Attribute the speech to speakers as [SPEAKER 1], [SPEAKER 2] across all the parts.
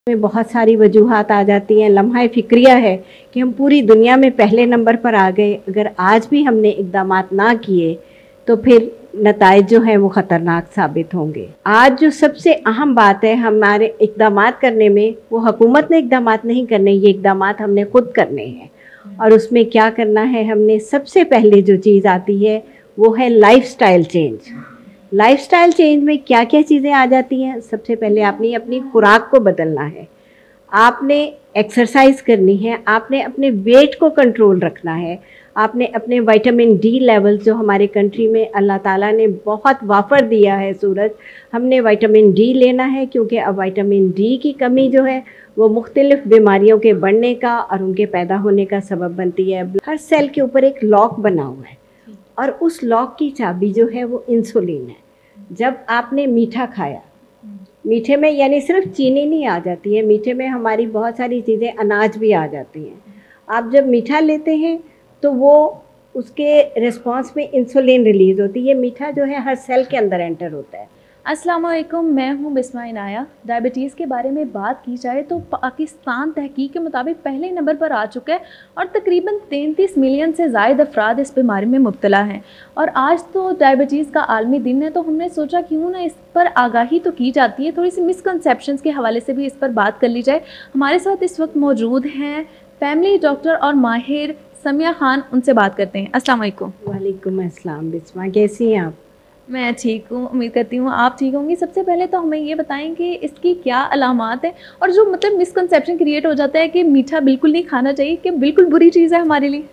[SPEAKER 1] में बहुत सारी वजूहात आ जाती हैं। लम्हा फ़िक्रिया है कि हम पूरी दुनिया में पहले नंबर पर आ गए। अगर आज भी हमने इक़दामात ना किए तो फिर नताइज जो हैं वो ख़तरनाक साबित होंगे। आज जो सबसे अहम बात है हमारे इक़दामात करने में, वो हुकूमत ने इक़दामात नहीं करने, ये इक़दामात हमने खुद करने हैं। और उसमें क्या करना है, हमने सबसे पहले जो चीज़ आती है वो है लाइफ़स्टाइल चेंज। लाइफ़स्टाइल चेंज में क्या क्या चीज़ें आ जाती हैं। सबसे पहले आपने अपनी खुराक को बदलना है, आपने एक्सरसाइज करनी है, आपने अपने वेट को कंट्रोल रखना है, आपने अपने विटामिन डी लेवल जो हमारे कंट्री में अल्लाह ताला ने बहुत वाफर दिया है सूरज, हमने विटामिन डी लेना है क्योंकि अब विटामिन डी की कमी जो है वो मुख्तलिफ़ बीमारियों के बढ़ने का और उनके पैदा होने का सबब बनती है। हर सेल के ऊपर एक लॉक बना हुआ है और उस लॉक की चाबी जो है वो इंसुलिन है। जब आपने मीठा खाया, मीठे में यानी सिर्फ चीनी नहीं आ जाती है, मीठे में हमारी बहुत सारी चीज़ें, अनाज भी आ जाती हैं। आप जब मीठा लेते हैं तो वो उसके रिस्पॉन्स में इंसुलिन रिलीज़ होती है। ये मीठा जो है हर सेल के अंदर एंटर होता है।
[SPEAKER 2] अस्सलाम वालेकुम, मैं हूं बिस्मा इनाया। डायबिटीज़ के बारे में बात की जाए तो पाकिस्तान तहकीक के मुताबिक पहले नंबर पर आ चुका है और तकरीबन 33 मिलियन से ज़ायद अफराद इस बीमारी में मुब्तला हैं। और आज तो डायबिटीज़ का आलमी दिन है, तो हमने सोचा क्यों ना इस पर आगाही तो की जाती है, थोड़ी सी मिसकंसेप्शंस के हवाले से भी इस पर बात कर ली जाए। हमारे साथ इस वक्त मौजूद हैं फैमिली डॉक्टर और माहिर समिया खान, उनसे बात करते हैं। अस्सलाम वालेकुम।
[SPEAKER 1] वालेकुम अस्सलाम। बिस्मा, कैसी हैं आप?
[SPEAKER 2] मैं ठीक हूँ, उम्मीद करती हूँ आप ठीक होंगी। सबसे पहले तो हमें ये बताएं कि इसकी क्या अलामात है और जो मतलब मिसकंसेप्शन क्रिएट हो जाता है कि मीठा बिल्कुल नहीं खाना चाहिए, कि बिल्कुल बुरी चीज़ है हमारे लिए।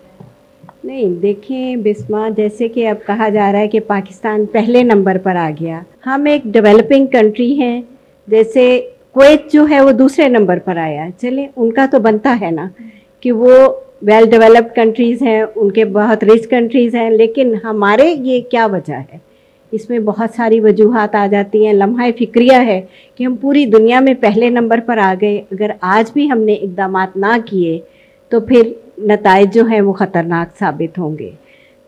[SPEAKER 1] नहीं, देखें बिस्मा, जैसे कि अब कहा जा रहा है कि पाकिस्तान पहले नंबर पर आ गया। हम एक डेवलपिंग कंट्री हैं, जैसे कुवैत जो है वो दूसरे नंबर पर आया। चले, उनका तो बनता है ना कि वो वेल डेवलप्ड कंट्रीज़ हैं, उनके बहुत रिच कंट्रीज़ हैं, लेकिन हमारे ये क्या वजह है? इसमें बहुत सारी वजूहात आ जाती हैं। लम्हा फ़िक्रिया है कि हम पूरी दुनिया में पहले नंबर पर आ गए। अगर आज भी हमने इक़दामात ना किए तो फिर नताइज जो हैं वो ख़तरनाक साबित होंगे।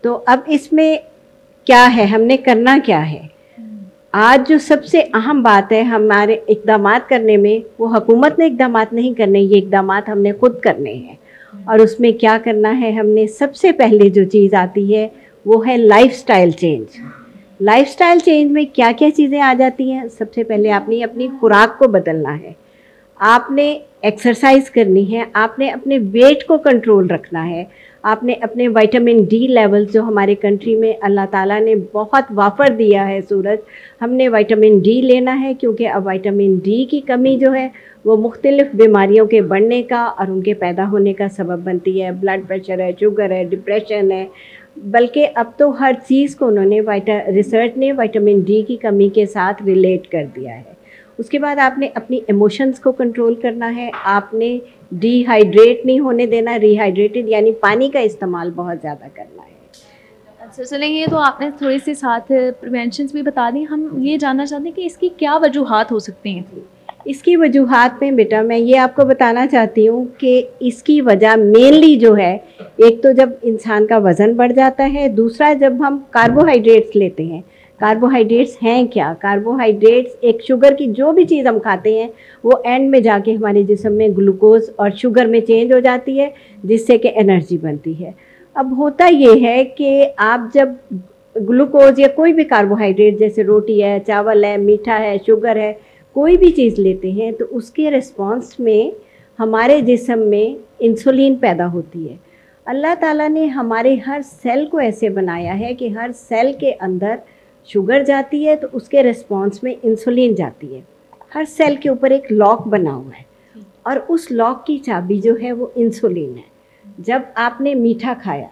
[SPEAKER 1] तो अब इसमें क्या है, हमने करना क्या है? आज जो सबसे अहम बात है हमारे इक़दामात करने में, वो हुकूमत ने इक़दामात नहीं करने, ये इक़दामात हमने खुद करने हैं। और उसमें क्या करना है, हमने सबसे पहले जो चीज़ आती है वो है लाइफ़स्टाइल चेंज। लाइफ़स्टाइल चेंज में क्या क्या चीज़ें आ जाती हैं। सबसे पहले आपने अपनी खुराक को बदलना है, आपने एक्सरसाइज करनी है, आपने अपने वेट को कंट्रोल रखना है, आपने अपने विटामिन डी लेवल जो हमारे कंट्री में अल्लाह ताला ने बहुत वाफर दिया है सूरज, हमने विटामिन डी लेना है क्योंकि अब विटामिन डी की कमी जो है वो मुख्तलिफ़ बीमारियों के बढ़ने का और उनके पैदा होने का सबब बनती है। ब्लड प्रेशर है, शुगर है, डिप्रेशन है, बल्कि अब तो हर चीज़ को उन्होंने रिसर्च ने विटामिन डी की कमी के साथ रिलेट कर दिया है। उसके बाद आपने अपनी इमोशंस को कंट्रोल करना है, आपने डिहाइड्रेट नहीं होने देना, रिहाइड्रेटेड यानी पानी का इस्तेमाल बहुत ज़्यादा करना है।
[SPEAKER 2] अच्छा चलेंगे, तो आपने थोड़ी सी साथ प्रिवेंशंस भी बता दी। हम ये जानना चाहते हैं कि इसकी क्या वजूहात हो सकती हैं।
[SPEAKER 1] इसकी वजूहात में बेटा मैं ये आपको बताना चाहती हूँ कि इसकी वजह मेनली जो है, एक तो जब इंसान का वज़न बढ़ जाता है, दूसरा जब हम कार्बोहाइड्रेट्स लेते हैं। कार्बोहाइड्रेट्स हैं क्या? कार्बोहाइड्रेट्स एक शुगर की जो भी चीज़ हम खाते हैं वो एंड में जाके हमारे जिस्म में ग्लूकोज और शुगर में चेंज हो जाती है, जिससे कि एनर्जी बनती है। अब होता ये है कि आप जब ग्लूकोज या कोई भी कार्बोहाइड्रेट जैसे रोटी है, चावल है, मीठा है, शुगर है, कोई भी चीज़ लेते हैं तो उसके रिस्पॉन्स में हमारे जिस्म में इंसुलिन पैदा होती है। अल्लाह ताला ने हमारे हर सेल को ऐसे बनाया है कि हर सेल के अंदर शुगर जाती है तो उसके रिस्पॉन्स में इंसुलिन जाती है। हर सेल के ऊपर एक लॉक बना हुआ है और उस लॉक की चाबी जो है वो इंसुलिन है। जब आपने मीठा खाया,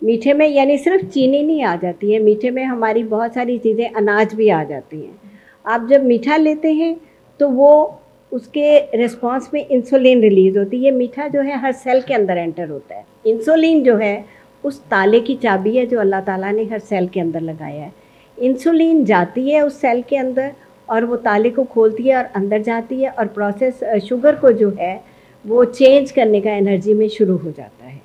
[SPEAKER 1] मीठे में यानी सिर्फ चीनी नहीं आ जाती है, मीठे में हमारी बहुत सारी चीज़ें, अनाज भी आ जाती हैं। आप जब मीठा लेते हैं तो वो उसके रिस्पॉन्स में इंसुलिन रिलीज़ होती है। ये मीठा जो है हर सेल के अंदर एंटर होता है। इंसुलिन जो है उस ताले की चाबी है जो अल्लाह ताला ने हर सेल के अंदर लगाया है। इंसुलिन जाती है उस सेल के अंदर और वो ताले को खोलती है और अंदर जाती है और प्रोसेस शुगर को जो है वो चेंज करने का एनर्जी में शुरू हो जाता है।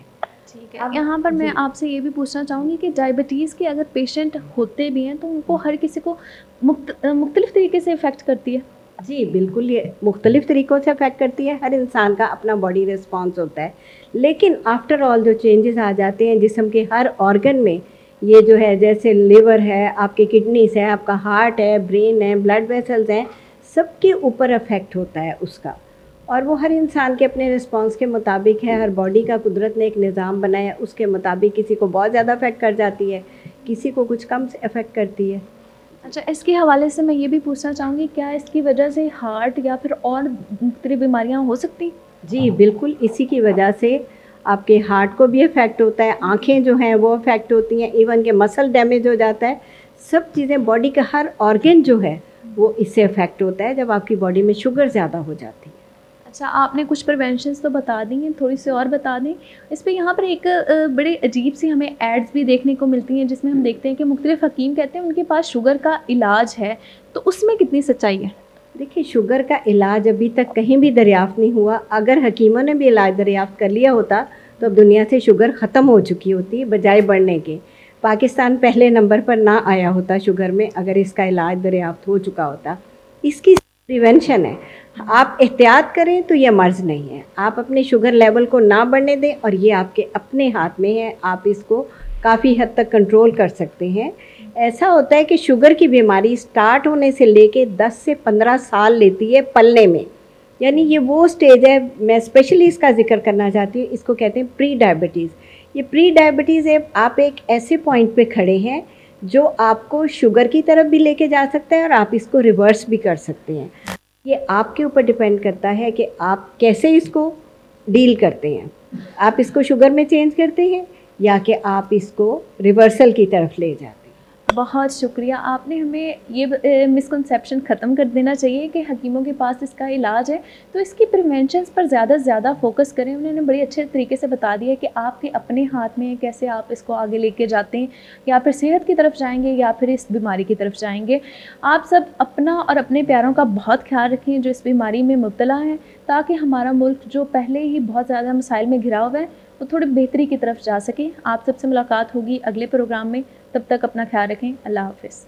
[SPEAKER 2] ठीक है, यहाँ पर मैं आपसे ये भी पूछना चाहूँगी कि डायबिटीज़ के अगर पेशेंट होते भी हैं तो उनको हर किसी को मुख्तलिफ़ तरीके से इफ़ेक्ट करती है।
[SPEAKER 1] जी, बिल्कुल, ये मुख्तलिफ़ तरीक़ों से अफ़ेक्ट करती है, हर इंसान का अपना बॉडी रिस्पॉन्स होता है। लेकिन आफ्टर ऑल जो चेंजेज़ आ जाते हैं जिस्म के हर ऑर्गन में, ये जो है जैसे लिवर है, आपकी किडनीज़ है, आपका हार्ट है, ब्रेन है, ब्लड वेसल्स हैं, सबके ऊपर अफ़ेक्ट होता है उसका। और वो हर इंसान के अपने रिस्पॉन्स के मुताबिक है, हर बॉडी का कुदरत ने एक निज़ाम बनाया है, उसके मुताबिक किसी को बहुत ज़्यादा अफ़ेक्ट कर जाती है, किसी को कुछ कम से अफ़ेक्ट करती है।
[SPEAKER 2] अच्छा, इसके हवाले से मैं ये भी पूछना चाहूँगी, क्या इसकी वजह से हार्ट या फिर और मुख्तलिफ़ बीमारियाँ हो सकती?
[SPEAKER 1] जी, बिल्कुल, इसी की वजह से आपके हार्ट को भी इफ़ेक्ट होता है, आँखें जो हैं वो इफ़ेक्ट होती हैं, इवन के मसल डैमेज हो जाता है। सब चीज़ें, बॉडी का हर ऑर्गन जो है वो इससे इफ़ेक्ट होता है जब आपकी बॉडी में शुगर ज़्यादा हो जाती है।
[SPEAKER 2] अच्छा, आपने कुछ प्रिवेंशंस तो बता दी हैं, थोड़ी-सी और बता दें। इस पे यहाँ पर एक बड़ी अजीब-सी हमें एड्स भी देखने को मिलती हैं, जिसमें हम देखते हैं कि मुख्तलिफ़ हकीम कहते हैं उनके पास शुगर का इलाज है, तो उसमें कितनी सच्चाई है?
[SPEAKER 1] देखिए, शुगर का इलाज अभी तक कहीं भी दरियाफ़्त नहीं हुआ। अगर हकीमों ने भी इलाज दरियाफ़्त कर लिया होता, तो अब दुनिया से शुगर ख़त्म हो चुकी होती, बजाय बढ़ने के। पाकिस्तान पहले नंबर पर ना आया होता शुगर में, अगर इसका इलाज दरियाफ़्त हो चुका होता। इसकी प्रिवेंशन है, आप एहतियात करें तो ये मर्ज़ नहीं है। आप अपने शुगर लेवल को ना बढ़ने दें और ये आपके अपने हाथ में है, आप इसको काफ़ी हद तक कंट्रोल कर सकते हैं। ऐसा होता है कि शुगर की बीमारी स्टार्ट होने से लेके 10 से 15 साल लेती है पलने में। यानी ये वो स्टेज है, मैं स्पेशली इसका ज़िक्र करना चाहती हूँ, इसको कहते हैं प्री डायबिटीज़। ये प्री डायबिटीज़ है, आप एक ऐसे पॉइंट पे खड़े हैं जो आपको शुगर की तरफ भी लेके जा सकता है और आप इसको रिवर्स भी कर सकते हैं। ये आपके ऊपर डिपेंड करता है कि आप कैसे इसको डील करते हैं। आप इसको शुगर में चेंज करते हैं या कि आप इसको रिवर्सल की तरफ ले जाते हैं।
[SPEAKER 2] बहुत शुक्रिया, आपने हमें ये मिसकंसेप्शन ख़त्म कर देना चाहिए कि हकीमों के पास इसका इलाज है, तो इसकी प्रिवेंशंस पर ज़्यादा से ज़्यादा फ़ोकस करें। उन्होंने बड़े अच्छे तरीके से बता दिया कि आपके अपने हाथ में है, कैसे आप इसको आगे लेके जाते हैं, या फिर सेहत की तरफ जाएंगे या फिर इस बीमारी की तरफ जाएंगे। आप सब अपना और अपने प्यारों का बहुत ख्याल रखें जो इस बीमारी में मुब्तला हैं, ताकि हमारा मुल्क जो पहले ही बहुत ज़्यादा मसाइल में घिरा हुआ है वो थोड़ी बेहतरी की तरफ जा सके। आप सबसे मुलाकात होगी अगले प्रोग्राम में, तब तक अपना ख्याल रखें। अल्लाह हाफ़िज़।